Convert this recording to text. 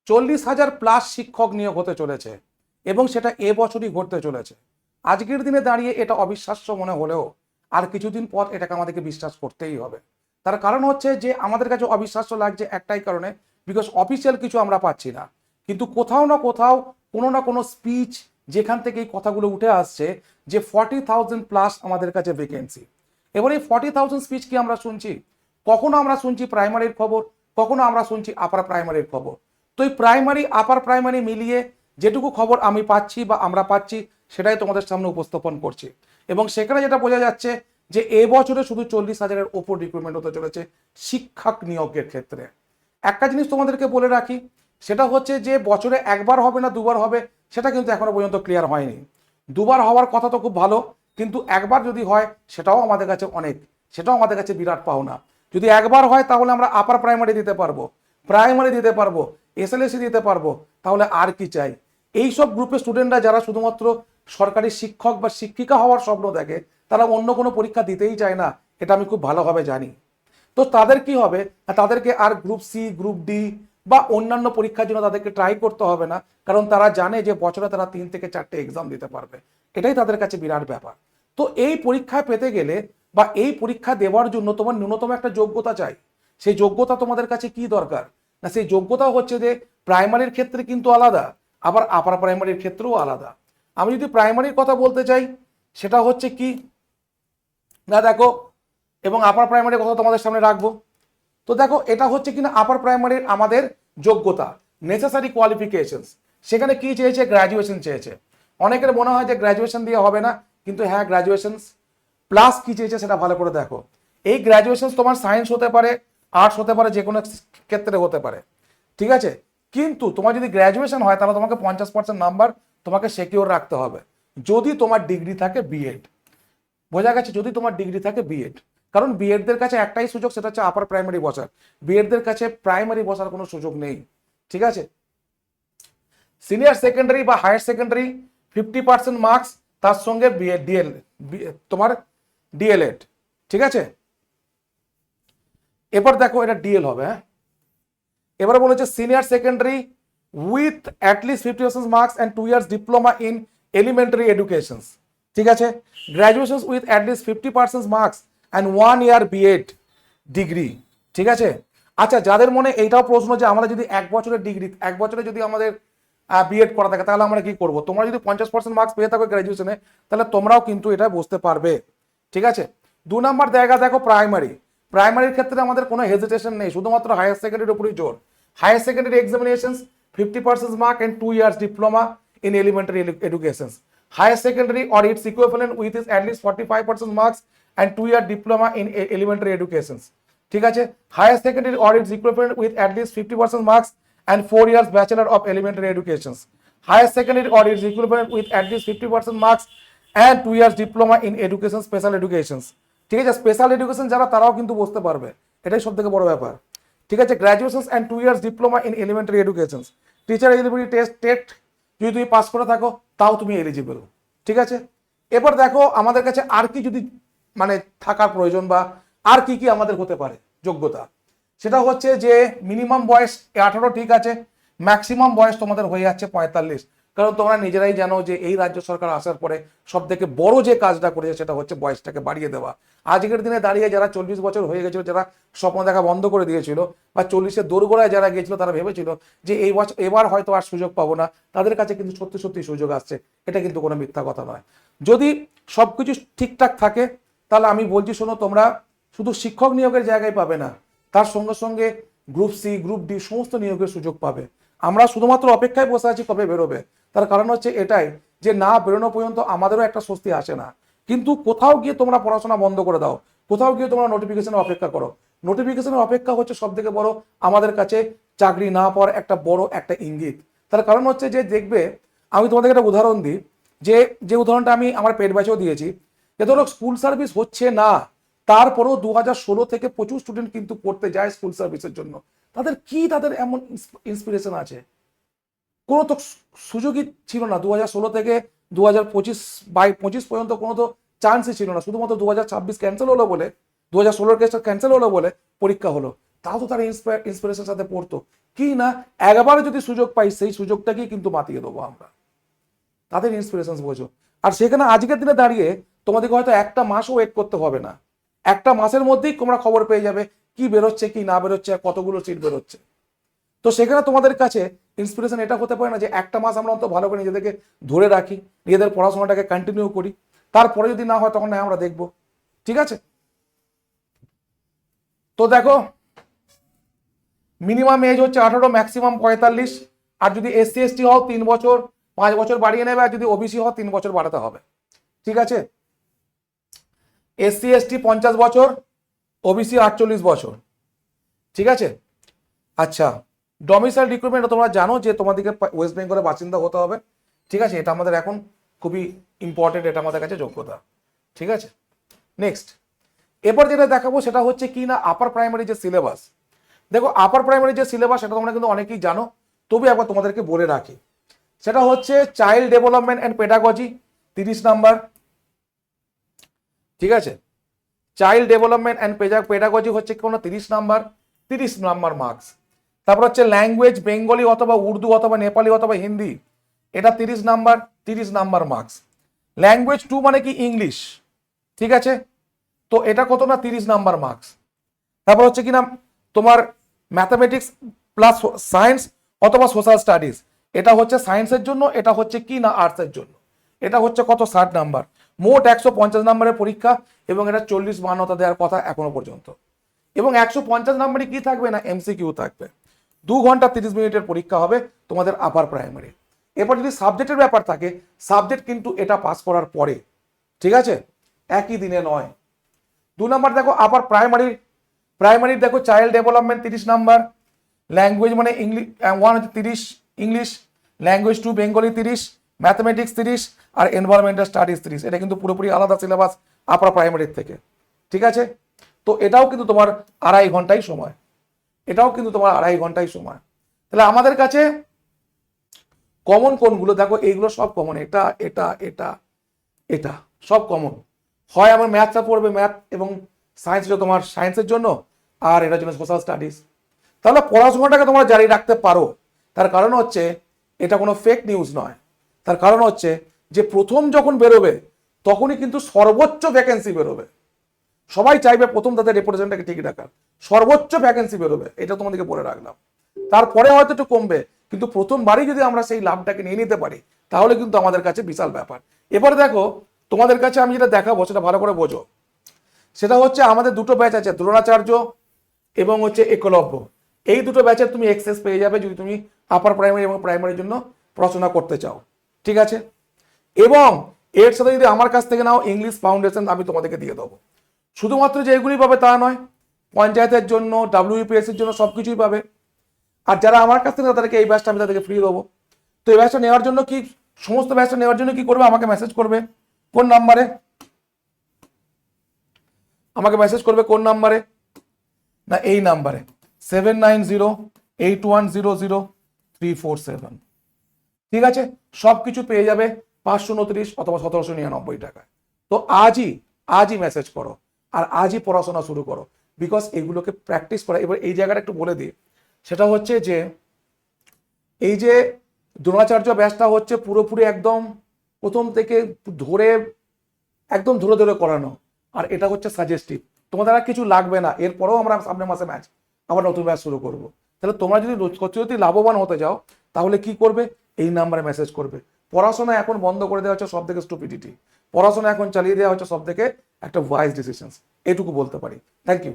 40,000+ শিক্ষক নিয়োগ হতে চলেছে এবং সেটা এবছরই ঘটতে চলেছে। আজকের দিনে দাঁড়িয়ে এটা অবিশ্বাস্য মনে হলেও আর কিছুদিন পর এটাকে আমাদেরকে বিশ্বাস করতেই হবে। তার কারণ হচ্ছে যে আমাদের কাছে অবিশ্বাস্য লাগছে একটাই কারণে, বিকজ অফিসিয়াল কিছু আমরা পাচ্ছি না, কিন্তু কোথাও না কোথাও কোনো না কোনো স্পিচ যেখান থেকে এই কথাগুলো উঠে আসছে যে 40,000+ আমাদের কাছে ভ্যাকেন্সি। এবার এই 40,000 স্পিচ কি আমরা শুনছি? কখনো আমরা শুনছি প্রাইমারির খবর, কখনো আমরা শুনছি আপার প্রাইমারির খবর। তো এই প্রাইমারি আপার প্রাইমারি মিলিয়ে যেটুকু খবর আমি পাচ্ছি বা আমরা পাচ্ছি সেটাই তোমাদের সামনে উপস্থাপন করছি। এবং সেখানে যেটা বোঝা যাচ্ছে যে এবছরে শুধু 40,000-এর ওপর রিক্রুটমেন্ট হতে চলেছে শিক্ষক নিয়োগের ক্ষেত্রে। একটা জিনিস তোমাদেরকে বলে রাখি, সেটা হচ্ছে যে বছরে একবার হবে না দুবার হবে সেটা কিন্তু এখনো পর্যন্ত ক্লিয়ার হয়নি। দুবার হওয়ার কথা তো খুব ভালো, কিন্তু একবার যদি হয় সেটাও আমাদের কাছে অনেক, সেটাও আমাদের কাছে বিরাট পাওনা। যদি একবার হয় তাহলে আমরা আপার প্রাইমারি দিতে পারবো, প্রাইমারি দিতে পারবো, এসএলএসি দিতে পারবো, তাহলে আর কি চাই? এই সব গ্রুপের স্টুডেন্টরা যারা শুধুমাত্র সরকারি শিক্ষক বা শিক্ষিকা হওয়ার স্বপ্ন দেখে, তারা অন্য কোনো পরীক্ষা দিতেই চায় না, এটা আমি খুব ভালোভাবে জানি। তো তাদের কি হবে, তাদেরকে আর গ্রুপ সি গ্রুপ ডি বা অন্যান্য পরীক্ষার জন্য তাদেরকে ট্রাই করতে হবে না, কারণ তারা জানে যে বছরে তারা 3 থেকে 4টে এক্সাম দিতে পারবে। এটাই তাদের কাছে বিরাট ব্যাপার। তো এই পরীক্ষায় পেতে গেলে বা এই পরীক্ষা দেওয়ার জন্য তোমার ন্যূনতম একটা যোগ্যতা চাই। সেই যোগ্যতা তোমাদের কাছে কি দরকার না, সেই যোগ্যতা হচ্ছে যে প্রাইমারির ক্ষেত্রে কিন্তু আলাদা, আবার আপার প্রাইমারির ক্ষেত্রেও আলাদা। আমি যদি প্রাইমারির কথা বলতে চাই সেটা হচ্ছে কি না, দেখো, এবং আপার প্রাইমারির কথা তোমাদের সামনে রাখবো। তো দেখো, এটা হচ্ছে কিনা আপার প্রাইমারির আমাদের যোগ্যতা, নেসেসারি কোয়ালিফিকেশনস। সেখানে কি চেয়েছে? গ্র্যাজুয়েশন চেয়েছে। অনেকের মনে হয় যে গ্র্যাজুয়েশন দিয়ে হবে না, কিন্তু হ্যাঁ, গ্র্যাজুয়েশন প্লাস কি চেয়েছে সেটা ভালো করে দেখো। এই গ্র্যাজুয়েশন তোমার সায়েন্স হতে পারে, আর্টস হতে পারে, যে কোনো ক্ষেত্রে হতে পারে, ঠিক আছে? কিন্তু তোমার যদি গ্র্যাজুয়েশন হয় তাহলে তোমাকে 50% নাম্বার তোমাকে সিকিউর রাখতে হবে, যদি তোমার ডিগ্রি থাকে বিএড। বোঝা গেছে? যদি তোমার ডিগ্রি থাকে বিএড। কারণ বিএডদের কাছে একটাই সুযোগ, সেটা হচ্ছে আপার প্রাইমারি বসার। বিএডদের কাছে প্রাইমারি বসার কোনো সুযোগ নেই, ঠিক আছে? সিনিয়র সেকেন্ডারি বা হায়ার সেকেন্ডারি 50% মার্কস, তার সঙ্গে ডিএল তোমার ডিএলএড, ঠিক আছে? এবার দেখো, এটা ডিএল হবে। হ্যাঁ, এবারে বলেছে সিনিয়র সেকেন্ডারি উইথ অ্যাটলিস্ট 50% marks and 2 years diploma in elementary education, ঠিক আছে? গ্র্যাজুয়েশন উইথ অ্যাটলিস্ট 50% marks and 1 year BEd degree, ঠিক আছে? আচ্ছা, যাদের মনে এইটাও প্রশ্ন যে আমরা যদি 1 বছরের ডিগ্রি, 1 বছরে যদি আমাদের বিএড করা থাকে তাহলে আমরা কি করব? তোমরা যদি 50% মার্কস পেয়ে থাকো গ্র্যাজুয়েশনে, তাহলে তোমরাও কিন্তু এটা বুঝতে পারবে, ঠিক আছে? 2 নম্বর জায়গা দেখো, প্রাইমারি। প্রাইমারির ক্ষেত্রে আমাদের কোনো হেজিটেশন নেই, শুধুমাত্র হায়ার সেকেন্ডারির উপরই জোর। Higher secondary examinations 50% mark and 2 years diploma in elementary education. Higher secondary or its equivalent with is at least 45% marks and 2 year diploma in elementary education, ঠিক আছে? Higher secondary or its equivalent with at least 50% marks and 4 years bachelor of elementary education. Higher secondary or its equivalent with at least 50% marks and 2 years diploma in education special educations, ঠিক আছে? Special education যারা, তারাও কিন্তু বুঝতে পারবে, এটাই সব থেকে বড় ব্যাপার, ঠিক আছে? Graduation and 2 years diploma in elementary education. Teacher eligibility TET যদি তুমি পাস করে থাকো তাও তুমি এলিজিবল, ঠিক আছে? এবার দেখো আমাদের কাছে আর কি যদি মানে থাকার প্রয়োজন বা আর কি কি আমাদের হতে পারে যোগ্যতা, সেটা হচ্ছে যে মিনিমাম বয়স 18, ঠিক আছে? ম্যাক্সিমাম বয়স তোমাদের হয়ে যাচ্ছে 45। কারণ তোমরা নিজেরাই জানো যে এই রাজ্য সরকার আসার পরে সব থেকে বড় যে কাজটা করেছে সেটা হচ্ছে বয়সটাকে বাড়িয়ে দেওয়া। আজকের দিনে দাঁড়িয়ে যারা 40 বছর হয়ে গেছিল, যারা স্বপ্ন দেখা বন্ধ করে দিয়েছিল বা 40-এর দোরগোড়ায় যারা গিয়েছিল, তারা ভেবেছিল যে এই বছর এবার হয়তো আর সুযোগ পাবো না, তাদের কাছে কিন্তু সত্যি সত্যি সুযোগ আসছে। এটা কিন্তু কোনো মিথ্যা কথা নয়। যদি সবকিছু ঠিকঠাক থাকে তাহলে আমি বলছি, শোনো, তোমরা শুধু শিক্ষক নিয়োগের জায়গায় পাবে না, তার সঙ্গে সঙ্গে গ্রুপ সি গ্রুপ ডি সমস্ত নিয়োগের সুযোগ পাবে। আমরা শুধুমাত্র অপেক্ষায় বসে আছি কবে বেরোবে। তার কারণ হচ্ছে এটাই যে না বেরোনো পর্যন্ত আমাদেরও একটা স্বস্তি আসে না। কিন্তু কোথাও গিয়ে তোমরা পড়াশোনা বন্ধ করে দাও, কোথাও গিয়ে তোমরা নোটিফিকেশনের অপেক্ষা করো। নোটিফিকেশনের অপেক্ষা হচ্ছে সব থেকে বড় আমাদের কাছে চাকরি না পাওয়ার একটা বড় একটা ইঙ্গিত। তার কারণ হচ্ছে যে দেখবে, আমি তোমাদেরকে একটা উদাহরণ দিই, যে উদাহরণটা আমি আমার পেট ব্যাচেও দিয়েছি, যে ধরো স্কুল সার্ভিস হচ্ছে না, তারপরেও 2016 থেকে প্রচুর স্টুডেন্ট কিন্তু পড়তে যায় স্কুল সার্ভিসের জন্য। তাদের এমন ইন্সপিরেশন আছে? কোনো তো সুযোগই ছিল না 2016 থেকে 2025 পর্যন্ত, কোনো তো চান্সই ছিল না। শুধুমাত্র 2026 ক্যান্সেল হলো বলে, 2016 কেসটা ক্যান্সেল হলো বলে পরীক্ষা হলো। তাও তো তারা ইন্সপিরেশনের সাথে পড়তো কি না, একবার যদি সুযোগ পাই সেই সুযোগটাকেই কিন্তু মাতিয়ে দেবো আমরা। তাদের ইন্সপিরেশন বোঝো। আর সেখানে আজকের দিনে দাঁড়িয়ে তোমাদেরকে হয়তো একটা মাসও ওয়েট করতে হবে না, একটা মাসের মধ্যেই তোমরা খবর পেয়ে যাবে কি বেরোচ্ছে কি না বেরোচ্ছে, কতগুলো সিট বেরোচ্ছে। তো সেখানে তোমাদের কাছে ইন্সপিরেশন এটা হতে পারে না যে একটা মাস আমরা অন্তত ভালো করে নিজেদেরকে ধরে রাখি, নিজেদের পড়াশোনাটাকে কন্টিনিউ করি, তারপরে যদি না হয় তখন আমরা দেখবো। ঠিক আছে, তো দেখো মিনিমাম এজ হচ্ছে 18, ম্যাক্সিমাম 45। আর যদি SC ST হও 3 বছর 5 বছর বাড়িয়ে নেবে, আর যদি OBC হও 3 বছর বাড়াতে হবে। ঠিক আছে, SC ST 50 বছর, OBC 48 বছর। ঠিক আছে, আচ্ছা ডমিসাইল রিক্রুটমেন্ট তোমরা জানো যে তোমাদেরকে ওয়েস্ট বেঙ্গলের বাসিন্দা হতে হবে। ঠিক আছে, এটা আমাদের এখন খুবই ইম্পর্টেন্ট, এটা আমাদের কাছে যোগ্যতা। ঠিক আছে, নেক্সট এরপর যেটা দেখাবো সেটা হচ্ছে কি না আপার প্রাইমারি যে সিলেবাস। দেখো আপার প্রাইমারি যে সিলেবাস সেটা তোমরা কিন্তু অনেকেই জানো, তবু একবার তোমাদেরকে বলে রাখি। সেটা হচ্ছে child development and pedagogy 30 number. ঠিক আছে, চাইল্ড ডেভেলপমেন্ট অ্যান্ড পেডাগজি হচ্ছে কোনো 30 নাম্বার মার্কস। তারপর হচ্ছে ল্যাঙ্গুয়েজ বেঙ্গলি অথবা উর্দু অথবা নেপালি অথবা হিন্দি, এটা 30 নাম্বার মার্কস। ল্যাঙ্গুয়েজ 2 মানে কি ইংলিশ। ঠিক আছে, তো এটা কত না 30 নাম্বার মার্কস। তারপর হচ্ছে কিনা তোমার ম্যাথামেটিক্স প্লাস সায়েন্স অথবা সোশ্যাল স্টাডিজ, এটা হচ্ছে সায়েন্সের জন্য, এটা হচ্ছে কি না আর্টসের জন্য। এটা হচ্ছে কত 60 নাম্বার। মোট 150 নাম্বারের পরীক্ষা, এবং এটা 40 মান্যতা দেওয়ার কথা এখনো পর্যন্ত। এবং 150 নাম্বারই কি থাকবে না MCQ থাকবে। 2 ঘন্টা 30 মিনিটের পরীক্ষা হবে তোমাদের আপার প্রাইমারি। এরপর যদি সাবজেক্টের ব্যাপার থাকে, সাবজেক্ট কিন্তু এটা পাস করার পরে। ঠিক আছে, একই দিনে নয়। 2 নাম্বার দেখো আপার প্রাইমারির দেখো চাইল্ড ডেভেলপমেন্ট 30 নাম্বার, ল্যাঙ্গুয়েজ মানে ইংলিশ 1 হচ্ছে 30 ইংলিশ, ল্যাঙ্গুয়েজ 2 বেঙ্গলি 30, ম্যাথমেটিক্স 30, আর এনভায়রনমেন্টাল স্টাডিজ 30। এটা কিন্তু পুরোপুরি আলাদা সিলেবাস আপার প্রাইমারির থেকে। ঠিক আছে, তো এটাও কিন্তু তোমার 2.5 ঘন্টাই সময়, এটাও কিন্তু তোমার 2.5 ঘন্টাই সময়। তাহলে আমাদের কাছে কমন কোনগুলো দেখো, এইগুলো সব কমন, এটা এটা এটা এটা সব কমন। হয় আমার ম্যাথটা পড়বে, ম্যাথ এবং সায়েন্স তোমার সায়েন্সের জন্য, আর এটার জন্য সোশ্যাল স্টাডিজ। তাহলে পড়াশোনাটাকে তোমরা জারি রাখতে পারো। তার কারণ হচ্ছে এটা কোনো ফেক নিউজ নয়। তার কারণ হচ্ছে যে প্রথম যখন বেরোবে তখনই কিন্তু সর্বোচ্চ ভ্যাকেন্সি বেরোবে। সবাই চাইবে প্রথম তাদের রিপ্রেজেন্টটাকে ঠিক রাখার, সর্বোচ্চ ভ্যাকেন্সি বেরোবে, এটা তোমাদেরকে বলে রাখলাম। তারপরে হয়তো একটু কমবে, কিন্তু প্রথমবারই যদি আমরা সেই লাভটাকে নিয়ে নিতে পারি তাহলে কিন্তু আমাদের কাছে বিশাল ব্যাপার। এবার দেখো তোমাদের কাছে আমি যেটা দেখাবো সেটা ভালো করে বোঝো। সেটা হচ্ছে আমাদের দুটো ব্যাচ আছে, দ্রোণাচার্য এবং হচ্ছে একলব্য। এই দুটো ব্যাচের তুমি এক্সেস পেয়ে যাবে যদি তুমি আপার প্রাইমারি এবং প্রাইমারির জন্য পড়াশোনা করতে চাও। ঠিক আছে, এবং এর সাথে যদি আমার কাছ থেকে নাও ইংলিশ ফাউন্ডেশন আমি তোমাদেরকে দিয়ে দেবো। শুধুমাত্র যে এগুলি পাবে তা নয়, পঞ্চায়েতের জন্য WPSCর জন্য সবকিছুই পাবে। আর যারা আমার কাছ থেকে তাদেরকে এই ব্যাচটা আমি তাদেরকে ফ্রি দেবো। তো এই ব্যাচটা নেওয়ার জন্য কি, সমস্ত ব্যাচটা নেওয়ার জন্য কি করবে, আমাকে মেসেজ করবে কোন নাম্বারে, আমাকে মেসেজ করবে কোন নাম্বারে না এই নাম্বারে 7908100347। ঠিক আছে, সব কিছু পেয়ে যাবে 529 অথবা 1799 টাকায়। তো আজই মেসেজ করো আর আজই পড়াশোনা শুরু করো, বিকজ এগুলোকে প্র্যাকটিস করা। এবার এই জায়গাটা একটু বলে দিই, সেটা হচ্ছে যে এই যে দ্রোণাচার্য ব্যাচটা হচ্ছে পুরোপুরি একদম প্রথম থেকে ধরে একদম ধরে ধরে করানো, আর এটা হচ্ছে সাজেস্টিভ। তোমাদের আর কিছু লাগবে না, এরপরেও আমরা সামনের মাসে ম্যাচ আবার নতুন ব্যাচ শুরু করব। তাহলে তোমরা যদি লাভবান হতে যাও তাহলে কি করবে, এই নাম্বারে মেসেজ করবে। পড়াশোনা এখন বন্ধ করে দেওয়া হচ্ছে সব থেকে স্টুপিডিটি, পড়াশোনা এখন চালিয়ে দেওয়া হচ্ছে সব থেকে একটা ওয়াইজ ডিসিশন, এটুকু বলতে পারি। Thank you.